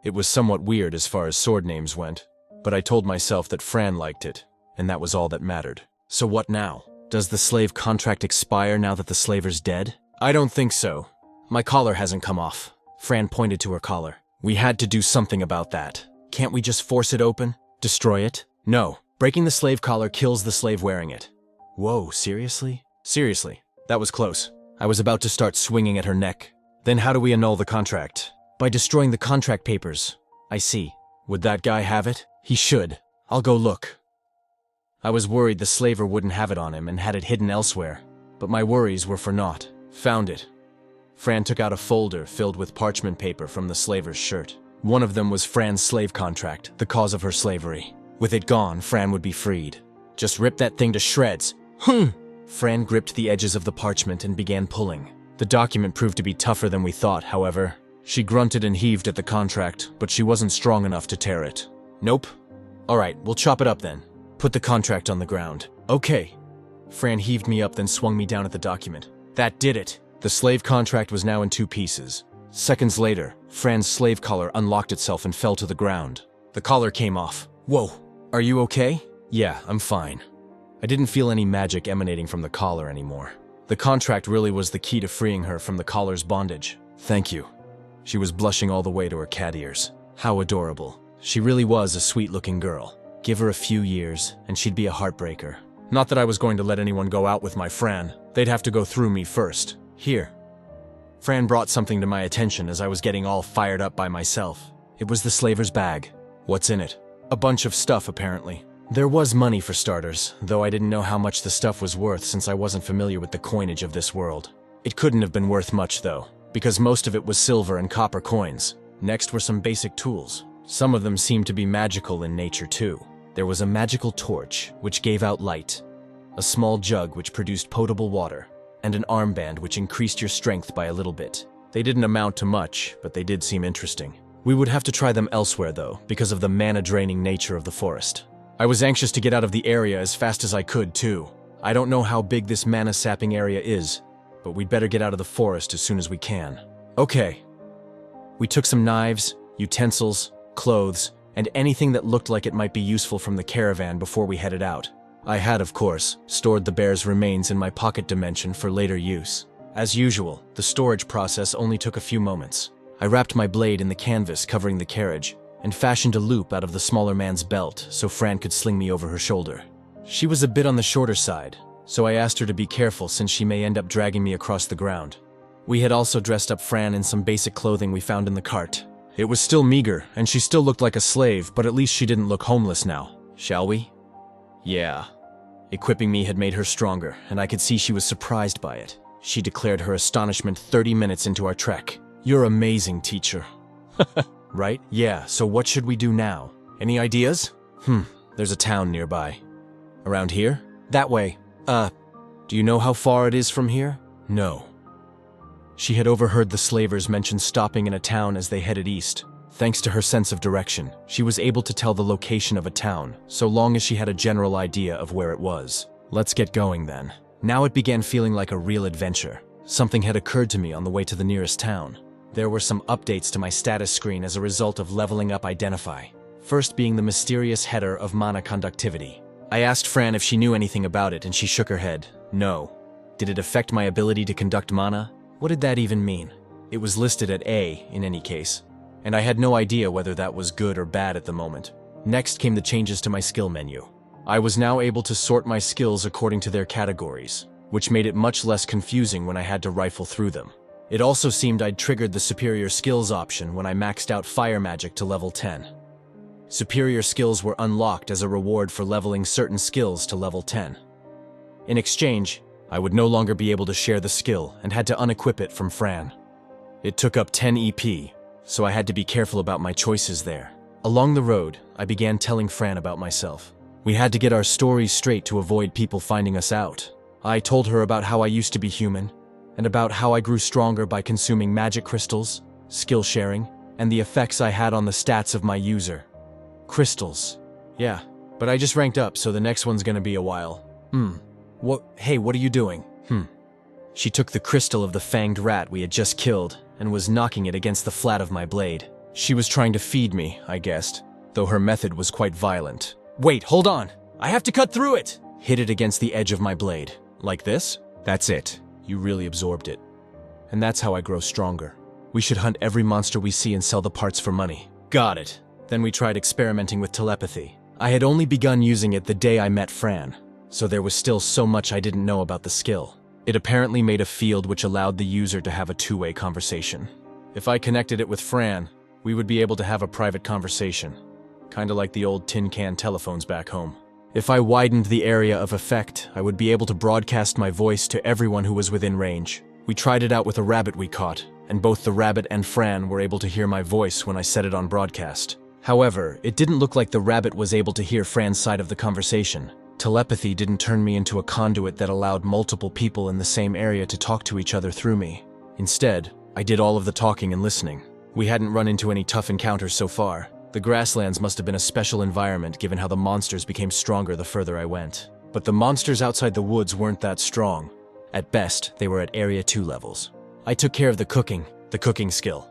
It was somewhat weird as far as sword names went, but I told myself that Fran liked it, and that was all that mattered. So what now? Does the slave contract expire now that the slaver's dead? I don't think so. My collar hasn't come off. Fran pointed to her collar. We had to do something about that. Can't we just force it open? Destroy it? No. Breaking the slave collar kills the slave wearing it. Whoa, seriously? Seriously. That was close. I was about to start swinging at her neck. Then how do we annul the contract? By destroying the contract papers. I see. Would that guy have it? He should. I'll go look. I was worried the slaver wouldn't have it on him and had it hidden elsewhere, but my worries were for naught. Found it. Fran took out a folder filled with parchment paper from the slaver's shirt. One of them was Fran's slave contract, the cause of her slavery. With it gone, Fran would be freed. Just rip that thing to shreds. Fran gripped the edges of the parchment and began pulling. The document proved to be tougher than we thought, however. She grunted and heaved at the contract, but she wasn't strong enough to tear it. Nope. Alright, we'll chop it up then. Put the contract on the ground. Okay. Fran heaved me up, then swung me down at the document. That did it. The slave contract was now in 2 pieces. Seconds later, Fran's slave collar unlocked itself and fell to the ground. The collar came off. Whoa. Are you okay? Yeah, I'm fine. I didn't feel any magic emanating from the collar anymore. The contract really was the key to freeing her from the collar's bondage. Thank you. She was blushing all the way to her cat ears. How adorable. She really was a sweet-looking girl. Give her a few years, and she'd be a heartbreaker. Not that I was going to let anyone go out with my Fran. They'd have to go through me first. Here. Fran brought something to my attention as I was getting all fired up by myself. It was the slaver's bag. What's in it? A bunch of stuff, apparently. There was money for starters, though I didn't know how much the stuff was worth since I wasn't familiar with the coinage of this world. It couldn't have been worth much, though, because most of it was silver and copper coins. Next were some basic tools. Some of them seemed to be magical in nature, too. There was a magical torch, which gave out light, a small jug which produced potable water, and an armband which increased your strength by a little bit. They didn't amount to much, but they did seem interesting. We would have to try them elsewhere, though, because of the mana-draining nature of the forest. I was anxious to get out of the area as fast as I could, too. I don't know how big this mana-sapping area is, but we'd better get out of the forest as soon as we can. Okay. We took some knives, utensils, clothes, and anything that looked like it might be useful from the caravan before we headed out. I had, of course, stored the bear's remains in my pocket dimension for later use. As usual, the storage process only took a few moments. I wrapped my blade in the canvas covering the carriage, and fashioned a loop out of the smaller man's belt so Fran could sling me over her shoulder. She was a bit on the shorter side, so I asked her to be careful since she may end up dragging me across the ground. We had also dressed up Fran in some basic clothing we found in the cart. It was still meager, and she still looked like a slave, but at least she didn't look homeless now. Shall we? Yeah. Equipping me had made her stronger, and I could see she was surprised by it. She declared her astonishment 30 minutes into our trek. You're amazing, teacher. Right? Yeah, so what should we do now? Any ideas? There's a town nearby. Around here? That way. Do you know how far it is from here? No. She had overheard the slavers mention stopping in a town as they headed east. Thanks to her sense of direction, she was able to tell the location of a town, so long as she had a general idea of where it was. Let's get going then. Now it began feeling like a real adventure. Something had occurred to me on the way to the nearest town. There were some updates to my status screen as a result of leveling up Identify. First being the mysterious header of mana conductivity. I asked Fran if she knew anything about it and she shook her head. No. Did it affect my ability to conduct mana? What did that even mean? It was listed at A in any case, and I had no idea whether that was good or bad at the moment. Next came the changes to my skill menu. I was now able to sort my skills according to their categories, which made it much less confusing when I had to rifle through them. It also seemed I'd triggered the superior skills option when I maxed out fire magic to level 10. Superior skills were unlocked as a reward for leveling certain skills to level 10. In exchange, I would no longer be able to share the skill and had to unequip it from Fran. It took up 10 EP, so I had to be careful about my choices there. Along the road, I began telling Fran about myself. We had to get our stories straight to avoid people finding us out. I told her about how I used to be human, and about how I grew stronger by consuming magic crystals, skill sharing, and the effects I had on the stats of my user. Crystals. Yeah, but I just ranked up, so the next one's gonna be a while. Hey, what are you doing? She took the crystal of the fanged rat we had just killed and was knocking it against the flat of my blade. She was trying to feed me, I guessed, though her method was quite violent. Wait, hold on! I have to cut through it! Hit it against the edge of my blade. Like this? That's it. You really absorbed it. And that's how I grow stronger. We should hunt every monster we see and sell the parts for money. Got it. Then we tried experimenting with telepathy. I had only begun using it the day I met Fran, so there was still so much I didn't know about the skill. It apparently made a field which allowed the user to have a two-way conversation. If I connected it with Fran, we would be able to have a private conversation. Kinda like the old tin can telephones back home. If I widened the area of effect, I would be able to broadcast my voice to everyone who was within range. We tried it out with a rabbit we caught, and both the rabbit and Fran were able to hear my voice when I set it on broadcast. However, it didn't look like the rabbit was able to hear Fran's side of the conversation. Telepathy didn't turn me into a conduit that allowed multiple people in the same area to talk to each other through me. Instead, I did all of the talking and listening. We hadn't run into any tough encounters so far. The grasslands must have been a special environment given how the monsters became stronger the further I went. But the monsters outside the woods weren't that strong. At best, they were at Area 2 levels. I took care of the cooking skill.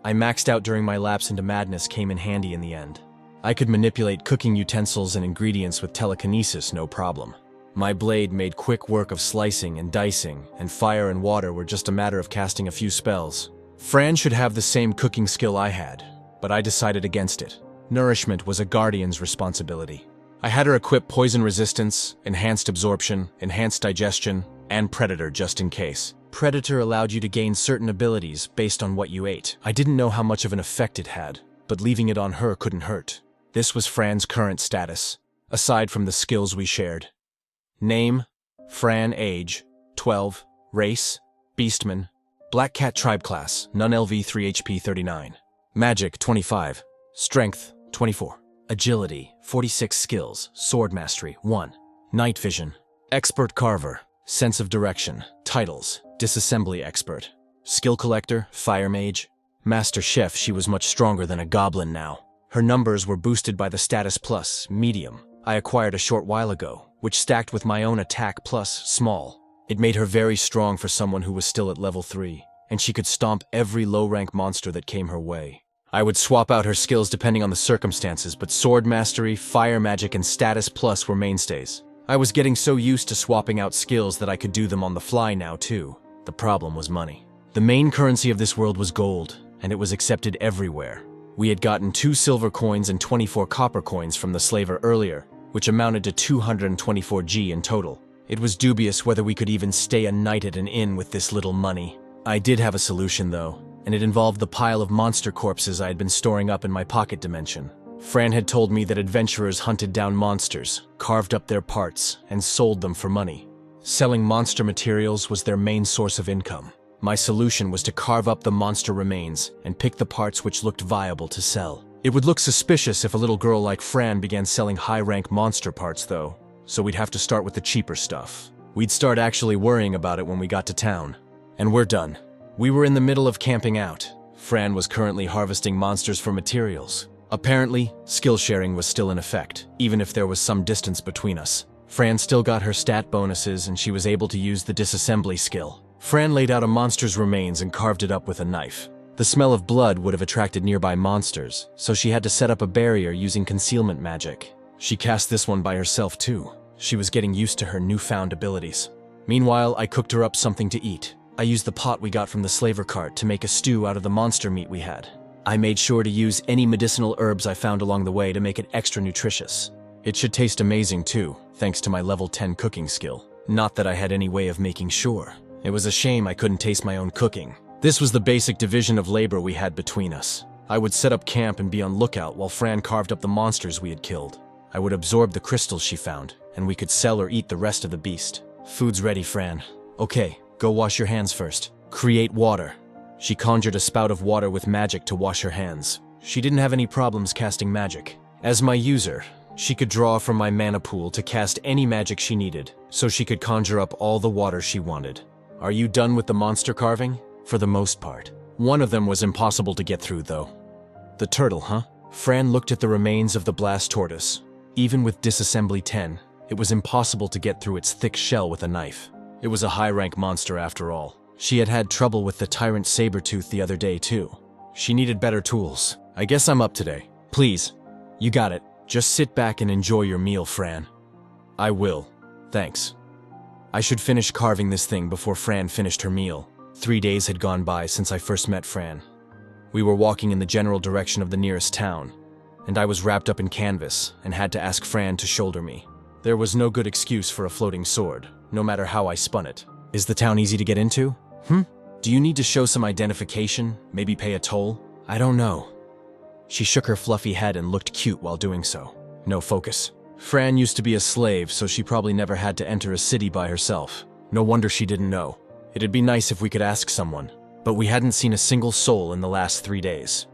I maxed out during my lapse into madness came in handy in the end. I could manipulate cooking utensils and ingredients with telekinesis no problem. My blade made quick work of slicing and dicing, and fire and water were just a matter of casting a few spells. Fran should have the same cooking skill I had, but I decided against it. Nourishment was a guardian's responsibility. I had her equip poison resistance, enhanced absorption, enhanced digestion, and predator just in case. Predator allowed you to gain certain abilities based on what you ate. I didn't know how much of an effect it had, but leaving it on her couldn't hurt. This was Fran's current status, aside from the skills we shared. Name, Fran age, 12, race, Beastman, Black Cat tribe class, None LV 3 HP 39. Magic, 25. Strength, 24. Agility, 46 skills, Sword Mastery, 1. Night Vision. Expert Carver, Sense of Direction. Titles, Disassembly Expert. Skill Collector, Fire Mage. Master Chef, she was much stronger than a goblin now. Her numbers were boosted by the Status Plus, Medium, I acquired a short while ago, which stacked with my own Attack Plus, Small. It made her very strong for someone who was still at level 3, and she could stomp every low-rank monster that came her way. I would swap out her skills depending on the circumstances, but Sword Mastery, Fire Magic, and Status Plus were mainstays. I was getting so used to swapping out skills that I could do them on the fly now too. The problem was money. The main currency of this world was gold, and it was accepted everywhere. We had gotten 2 silver coins and 24 copper coins from the slaver earlier, which amounted to 224 G in total. It was dubious whether we could even stay a night at an inn with this little money. I did have a solution though, and it involved the pile of monster corpses I had been storing up in my pocket dimension. Fran had told me that adventurers hunted down monsters, carved up their parts, and sold them for money. Selling monster materials was their main source of income. My solution was to carve up the monster remains and pick the parts which looked viable to sell. It would look suspicious if a little girl like Fran began selling high-rank monster parts though, so we'd have to start with the cheaper stuff. We'd start actually worrying about it when we got to town. And we're done. We were in the middle of camping out. Fran was currently harvesting monsters for materials. Apparently, skill sharing was still in effect, even if there was some distance between us. Fran still got her stat bonuses and she was able to use the disassembly skill. Fran laid out a monster's remains and carved it up with a knife. The smell of blood would have attracted nearby monsters, so she had to set up a barrier using concealment magic. She cast this one by herself too. She was getting used to her newfound abilities. Meanwhile, I cooked her up something to eat. I used the pot we got from the slaver cart to make a stew out of the monster meat we had. I made sure to use any medicinal herbs I found along the way to make it extra nutritious. It should taste amazing too, thanks to my level 10 cooking skill. Not that I had any way of making sure. It was a shame I couldn't taste my own cooking. This was the basic division of labor we had between us. I would set up camp and be on lookout while Fran carved up the monsters we had killed. I would absorb the crystals she found, and we could sell or eat the rest of the beast. Food's ready, Fran. Okay, go wash your hands first. Create water. She conjured a spout of water with magic to wash her hands. She didn't have any problems casting magic. As my user, she could draw from my mana pool to cast any magic she needed, so she could conjure up all the water she wanted. Are you done with the monster carving? For the most part. One of them was impossible to get through though. The turtle, huh? Fran looked at the remains of the blast tortoise. Even with disassembly 10, it was impossible to get through its thick shell with a knife. It was a high-rank monster after all. She had had trouble with the tyrant saber-tooth the other day too. She needed better tools. I guess I'm up today. Please. You got it. Just sit back and enjoy your meal, Fran. I will. Thanks. I should finish carving this thing before Fran finished her meal. 3 days had gone by since I first met Fran. We were walking in the general direction of the nearest town, and I was wrapped up in canvas and had to ask Fran to shoulder me. There was no good excuse for a floating sword, no matter how I spun it. Is the town easy to get into? Do you need to show some identification, maybe pay a toll? I don't know. She shook her fluffy head and looked cute while doing so. No focus. Fran used to be a slave, so she probably never had to enter a city by herself. No wonder she didn't know. It'd be nice if we could ask someone, but we hadn't seen a single soul in the last 3 days.